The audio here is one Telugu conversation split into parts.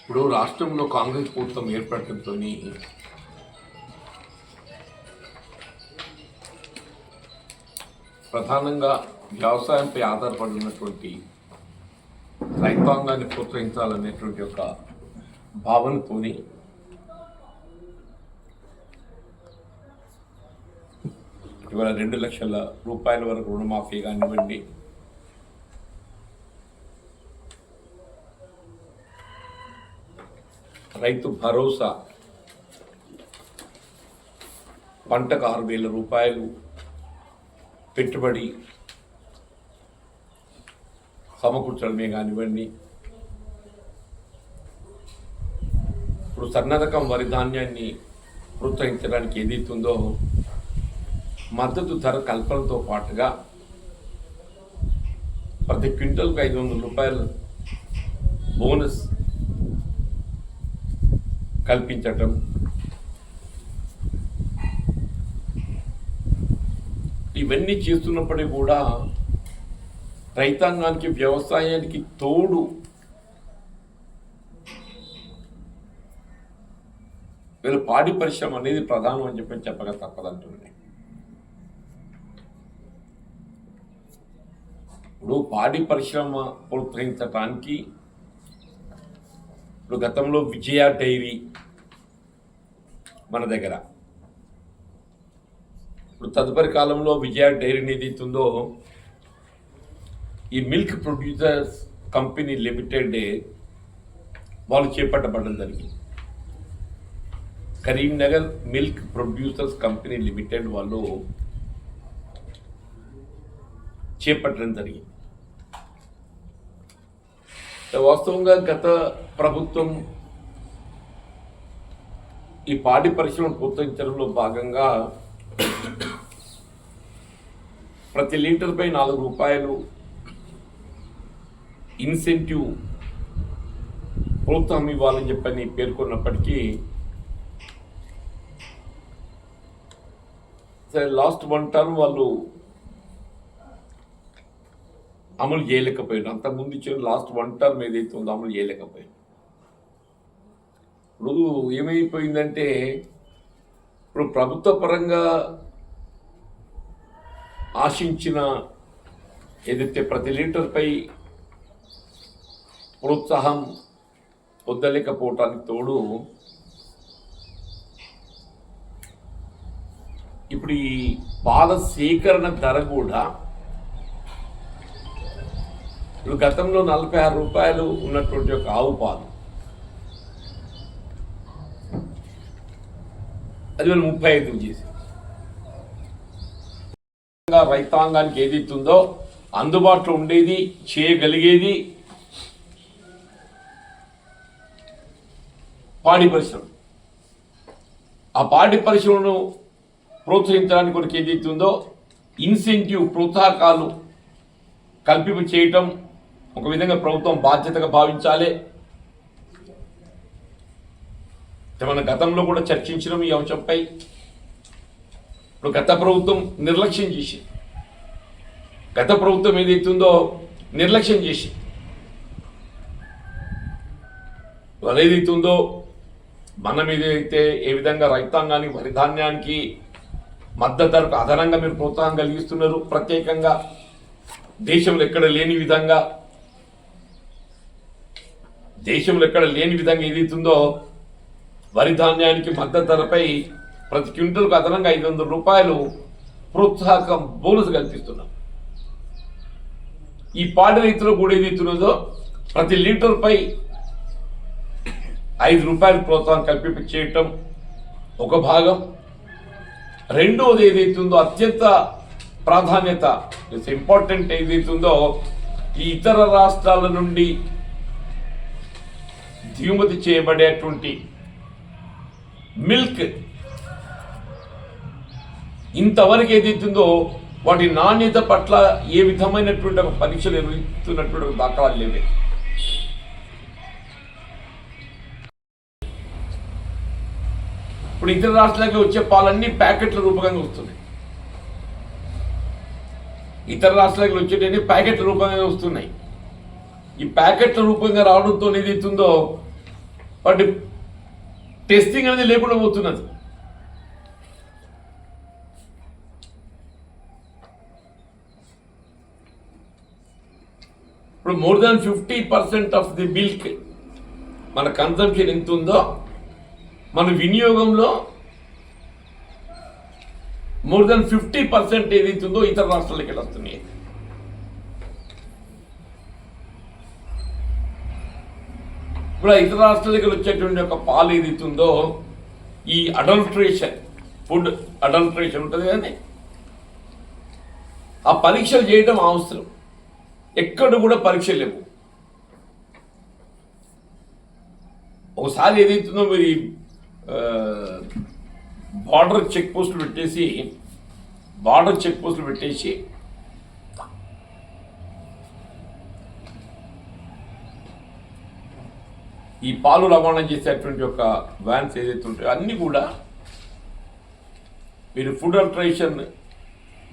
ఇప్పుడు రాష్ట్రంలో కాంగ్రెస్ ప్రభుత్వం ఏర్పడటంతో ప్రధానంగా వ్యవసాయంపై ఆధారపడినటువంటి రైతాంగాన్ని ప్రోత్సహించాలనేటువంటి ఒక భావనతోని ఇవాళ 2 లక్షల రూపాయల వరకు రుణమాఫీ కానివ్వండి, రైతు భరోసా పంటకు 6,000 రూపాయలు పెట్టుబడి సమకూర్చడమే కానివ్వండి, ఇప్పుడు సన్నరకం వరి ధాన్యాన్ని ప్రోత్సహించడానికి ఏదైతుందో మద్దతు ధర కల్పనతో పాటుగా ప్రతి క్వింటల్కు 500 రూపాయలు బోనస్ కల్పించటం, ఇవన్నీ చేస్తున్నప్పటికీ కూడా రైతాంగానికి వ్యవసాయానికి తోడు వీళ్ళు పాడి పరిశ్రమ అనేది ప్రధానం అని చెప్పగా తప్పదంటున్నాయి. ఇప్పుడు పాడి పరిశ్రమ ప్రోత్సహించడానికి ఇప్పుడు గతంలో విజయ డైరీ మన దగ్గర, ఇప్పుడు తదుపరి కాలంలో విజయ డైరీని ఏదైతుందో ఈ మిల్క్ ప్రొడ్యూసర్స్ కంపెనీ లిమిటెడ్ వాళ్ళు చేపట్టబడడం జరిగింది. Karimnagar milk producers company limited వాళ్ళు చేపట్టడం జరిగింది. వాస్తవంగా గత ప్రభుత్వం ఈ పాడి పరిశ్రమ ప్రోత్సహించడంలో భాగంగా ప్రతి లీటర్పై 4 రూపాయలు ఇన్సెంటివ్ ప్రోత్సాహం ఇవ్వాలని చెప్పని పేర్కొన్నప్పటికీ సరే లాస్ట్ 1 టర్మ్ వాళ్ళు అమలు చేయలేకపోయారు. అంతకుముందు ఇచ్చిన లాస్ట్ 1 టర్మ్ ఏదైతే ఉందో అమలు చేయలేకపోయారు. ఇప్పుడు ఏమైపోయిందంటే ఇప్పుడు ప్రభుత్వ పరంగా ఆశించిన ఏదైతే ప్రతి లీటర్పై ప్రోత్సాహం పొందలేకపోవటానికి తోడు ఇప్పుడు ఈ పాల సేకరణ ధర కూడా ఇప్పుడు గతంలో 46 రూపాయలు ఉన్నటువంటి ఒక ఆవు పాలు అది వాళ్ళు 35 చేసి రైతాంగానికి ఏదైతుందో అందుబాటులో ఉండేది చేయగలిగేది పాడి పరిశ్రమ. ఆ పాడి పరిశ్రమను ప్రోత్సహించడానికి కొరకు ఏదైతుందో ఇన్సెంటివ్ ప్రోత్సాహకాలు కల్పింపు చేయటం ఒక విధంగా ప్రభుత్వం బాధ్యతగా భావించాలి. మన గతంలో కూడా చర్చించడం ఈ అంశంపై. ఇప్పుడు గత ప్రభుత్వం నిర్లక్ష్యం చేసి నిర్లక్ష్యం చేసి వాళ్ళు ఏదైతుందో మనం ఏదైతే ఏ విధంగా రైతాంగానికి వరి ధాన్యానికి మద్దతు ధరకు అదనంగా మీరు ప్రోత్సాహం కలిగిస్తున్నారు, ప్రత్యేకంగా దేశంలో ఎక్కడ లేని విధంగా ఏదైతుందో వరి ధాన్యానికి మద్దతు ధరపై ప్రతి క్వింటల్కు అదనంగా 500 రూపాయలు ప్రోత్సాహకం బోనస్ కల్పిస్తున్నాం. ఈ పాడి రైతులకు కూడా ఏదైతున్నదో ప్రతి లీటర్పై 5 రూపాయలు ప్రోత్సాహం కల్పింప చేయటం ఒక భాగం. రెండోది ఏదైతుందో అత్యంత ప్రాధాన్యత ఇంపార్టెంట్ ఏదైతుందో ఈ ఇతర రాష్ట్రాల నుండి దిగుమతి చేయబడేటువంటి మిల్క్ ఇంతవరకు ఏదైతుందో వాటి నాణ్యత పట్ల ఏ విధమైనటువంటి ఒక పరీక్షలు నిర్వహిస్తున్నటువంటి దాఖలాలు లేవే. ఇప్పుడు ఇతర రాష్ట్రాలకు వచ్చే పాలన్నీ ప్యాకెట్ల రూపకంగా వస్తున్నాయి. ఇతర రాష్ట్రాలకు వచ్చేటన్ని ప్యాకెట్ల రూపంగా వస్తున్నాయి. ఈ ప్యాకెట్ల రూపంగా రావడంతో ఏదైతుందో బట్ టెస్టింగ్ అనేది లేకుండా పోతున్నది. ఇప్పుడు more than 50% of the milk మన కన్సంప్షన్ ఎంత ఉందో మన వినియోగంలో మోర్ దాన్ 50% ఏదైతుందో ఇతర రాష్ట్రాలకి వస్తున్నాయి. ఇప్పుడు ఇతర రాష్ట్రాలకి వచ్చేటువంటి ఒక పాలు ఏదైతుందో ఈ అడల్ట్రేషన్, ఫుడ్ అడల్ట్రేషన్ ఉంటుంది కానీ ఆ పరీక్షలు చేయడం అవసరం. ఎక్కడ కూడా పరీక్షలు లేవు. ఒకసారి ఏదైతుందో మీరు బార్డర్ చెక్ పోస్టులు పెట్టేసి ఈ పాలు రవాణా చేసేటువంటి ఒక వ్యాన్స్ ఏదైతే ఉంటాయో అన్నీ కూడా మీరు ఫుడ్ అల్ట్రేషన్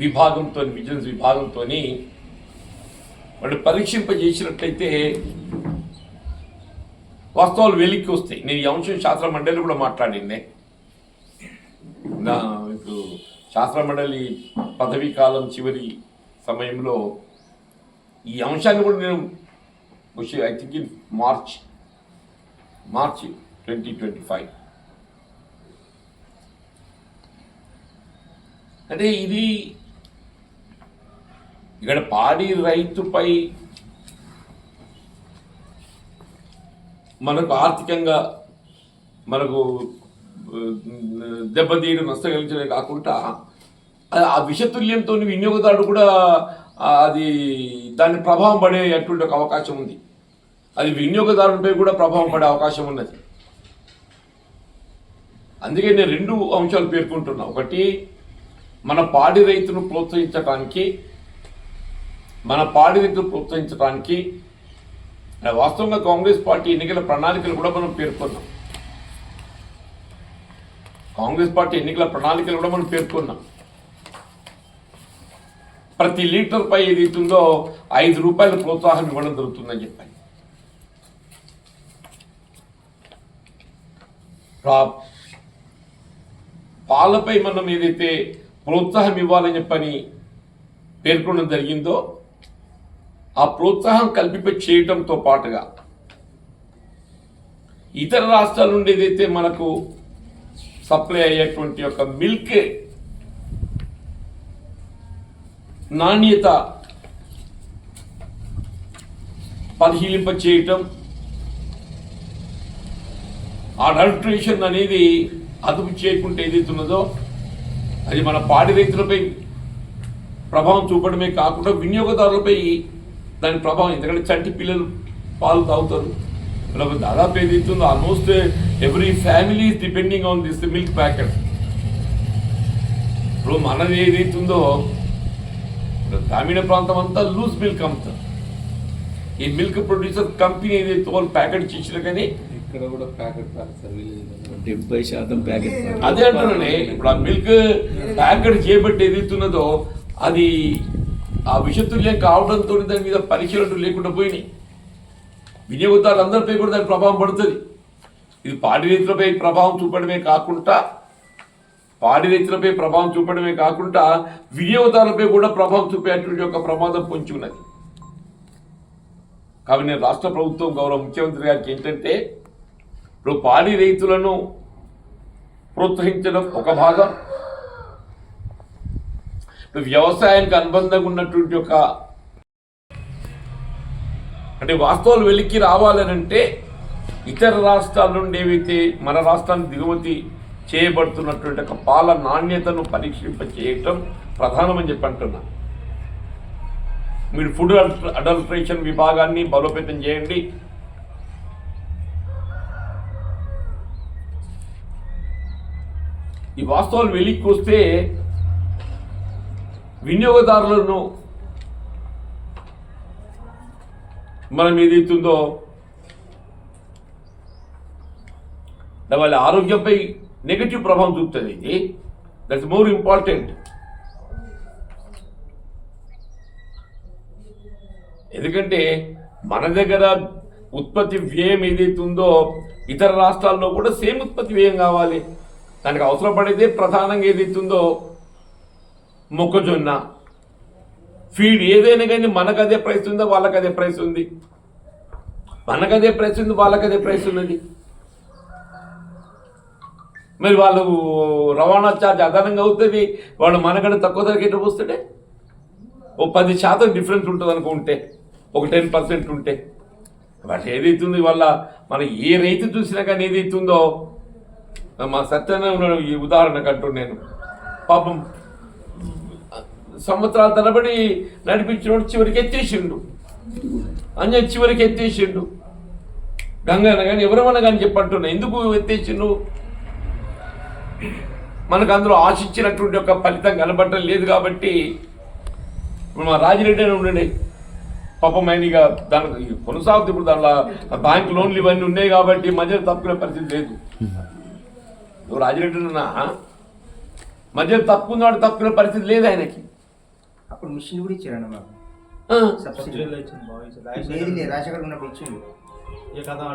విభాగంతో, విజిలెన్స్ విభాగంతో వాళ్ళు పరీక్షింపజేసినట్లయితే వాస్తవాలు వెలికి వస్తాయి. నేను ఈ అంశం శాస్త్ర మండలి కూడా మాట్లాడింది. ఇప్పుడు శాస్త్ర మండలి పదవీ కాలం చివరి సమయంలో ఈ అంశాన్ని కూడా నేను ఐ థింక్ ఇన్ మార్చ్ 2025 అంటే ఇది ఇక్కడ పాడి రైతుపై మనకు ఆర్థికంగా మనకు దెబ్బతీయడం, నష్టం కలిగించడమే కాకుండా ఆ విషతుల్యంతో వినియోగదారుడు కూడా అది దాని ప్రభావం పడేటువంటి ఒక అవకాశం ఉంది. అది వినియోగదారునిపై కూడా ప్రభావం పడే అవకాశం ఉన్నది. అందుకే నేను రెండు అంశాలు పేర్కొంటున్నా. ఒకటి, మన పాడి రైతును ప్రోత్సహించడానికి వాస్తవంగా కాంగ్రెస్ పార్టీ ఎన్నికల ప్రణాళికలు కూడా మనం పేర్కొన్నాం. ప్రతి లీటర్ పై ఏదైతుందో 5 రూపాయల ప్రోత్సాహం ఇవ్వడం జరుగుతుందని చెప్పాలి. పాలపై మనం ఏదైతే ప్రోత్సాహం ఇవ్వాలని చెప్పని పేర్కొనడం జరిగిందో ఆ ప్రోత్సాహం కల్పింప చేయడంతో పాటుగా ఇతర రాష్ట్రాల నుండి ఏదైతే మనకు సప్లై అయ్యేటువంటి యొక్క మిల్క్ నాణ్యత పరిశీలింప చేయటం, అడల్ట్రేషన్ అనేది అదుపు చేయకుంటే ఏదైతున్నదో అది మన పాడి రైతులపై ప్రభావం చూపడమే కాకుండా వినియోగదారులపై దాని ప్రభావం. ఎందుకంటే చంటి పిల్లలు పాలు తాగుతారు. దాదాపు ఏదైతుందో almost every family is depending on this milk packet. ఇప్పుడు మనది ఏదైతుందో గ్రామీణ ప్రాంతం అంతా లూజ్ మిల్క్ అమ్ముతారు. ఈ మిల్క్ ప్రొడ్యూసర్ కంపెనీ ఏదైతే వాళ్ళు ప్యాకెట్ చేసినా కానీ ఇక్కడ కూడా ప్యాకెట్ 70% ప్యాకెట్. అదే అంటున్నానే, ఇప్పుడు ఆ మిల్క్ ప్యాకెట్ చేయబట్టి ఏదైతున్నదో అది ఆ విషతుల్యం కావడంతో దాని మీద పరీక్షలు లేకుండా పోయినాయి. వినియోగదారులందరిపై కూడా దాని ప్రభావం పడుతుంది. ఇది పాడి రైతులపై ప్రభావం చూపడమే కాకుండా వినియోగదారులపై కూడా ప్రభావం చూపేటువంటి ఒక ప్రమాదం పొంచి ఉన్నది. కాబట్టి నేను రాష్ట్ర ప్రభుత్వం గౌరవ ముఖ్యమంత్రి గారికి ఏంటంటే, ఇప్పుడు పాడి రైతులను ప్రోత్సహించడం ఒక భాగం, వ్యవసాయానికి అనుబంధంగా ఉన్నటువంటి ఒక అంటే వాస్తవాలు వెలికి రావాలనంటే ఇతర రాష్ట్రాల నుండి ఏవైతే మన రాష్ట్రానికి దిగుమతి చేయబడుతున్నటువంటి ఒక పాల నాణ్యతను పరీక్షింప చేయటం ప్రధానమని చెప్పి అంటున్నా. మీరు ఫుడ్ అడల్ట్రేషన్ విభాగాన్ని బలోపేతం చేయండి. ఈ వాస్తవాలు వెలికి వస్తే వినియోగదారులను మనం ఏదైతుందో వాళ్ళ ఆరోగ్యంపై నెగటివ్ ప్రభావం చూపుతుంది. ఇది దట్స్ మోర్ ఇంపార్టెంట్. ఎందుకంటే మన దగ్గర ఉత్పత్తి వ్యయం ఏదైతే ఉందో ఇతర రాష్ట్రాల్లో కూడా సేమ్ ఉత్పత్తి వ్యయం కావాలి. దానికి అవసరపడేదే ప్రధానంగా ఏదైతే ఉందో మొక్కజొన్న ఫీడ్ ఏదైనా కానీ మనకు అదే ప్రైస్ ఉందో వాళ్ళకి అదే ప్రైస్ ఉంది, మనకు అదే ప్రైస్ ఉంది వాళ్ళకి అదే ప్రైస్ ఉన్నది. మరి వాళ్ళు రవాణా ఛార్జ్ అదనంగా అవుతుంది, వాళ్ళు మనకన్నా తక్కువ ధరకి ఎట్లా పోస్తుంటే ఓ 10% డిఫరెన్స్ ఉంటుంది అనుకుంటే, ఒక 10% ఉంటే వాళ్ళు ఏదైతుంది వాళ్ళ మన ఏ రైతు చూసినా కానీ ఏదైతుందో మా సత్యనారాయణ ఉన్నాడు ఈ ఉదాహరణకు అంటూ నేను పాపం సంవత్సరాల తరబడి నడిపించినోడు చివరికి ఎత్తేసిండు, అంజన్ చివరికి ఎత్తేసిండు. గంగన్న కానీ ఎవరమన్నా కానీ చెప్పంటున్నా ఎందుకు ఎత్తేసిండు? మనకు అందులో ఆశించినటువంటి ఒక ఫలితం కనబడటం లేదు కాబట్టి ఇప్పుడు మా రాజిరెడ్డి అని ఉండండి పాపం ఆయనగా దానికి కొనసాగుతుంది. ఇప్పుడు దానిలో బ్యాంక్ లోన్లు ఇవన్నీ ఉన్నాయి కాబట్టి మధ్యలో తప్పుకునే పరిస్థితి లేదు. నువ్వు రాజిరెడ్డి ఉన్నా మధ్యలో తప్పుకున్నాడు, తప్పుకునే పరిస్థితి లేదు ఆయనకి. అప్పుడు మిషన్ కూడా ఇచ్చారన్న మాకు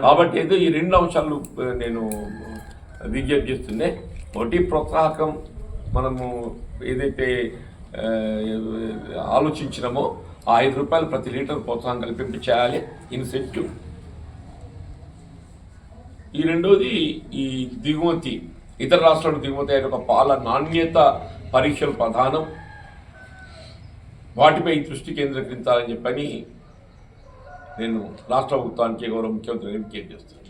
కాబట్టి ఏదో ఈ రెండు అంశాలు నేను విజ్ఞప్తి చేస్తుండే. ఒకటి ప్రోత్సాహకం, మనము ఏదైతే ఆలోచించినామో ఆ ₹5 ప్రతి లీటర్ ప్రోత్సాహం కల్పింపు చేయాలి, ఇన్సెంటివ్. ఈ రెండోది ఈ దిగుమతి, ఇతర రాష్ట్రాలకు దిగుమతి అయిన ఒక పాల నాణ్యత పరీక్షలు ప్రధానం, వాటిపై దృష్టి కేంద్రీకరించాలని చెప్పని నేను రాష్ట్ర ప్రభుత్వానికి గౌరవ ముఖ్యమంత్రి విజ్ఞప్తి చేస్తాను.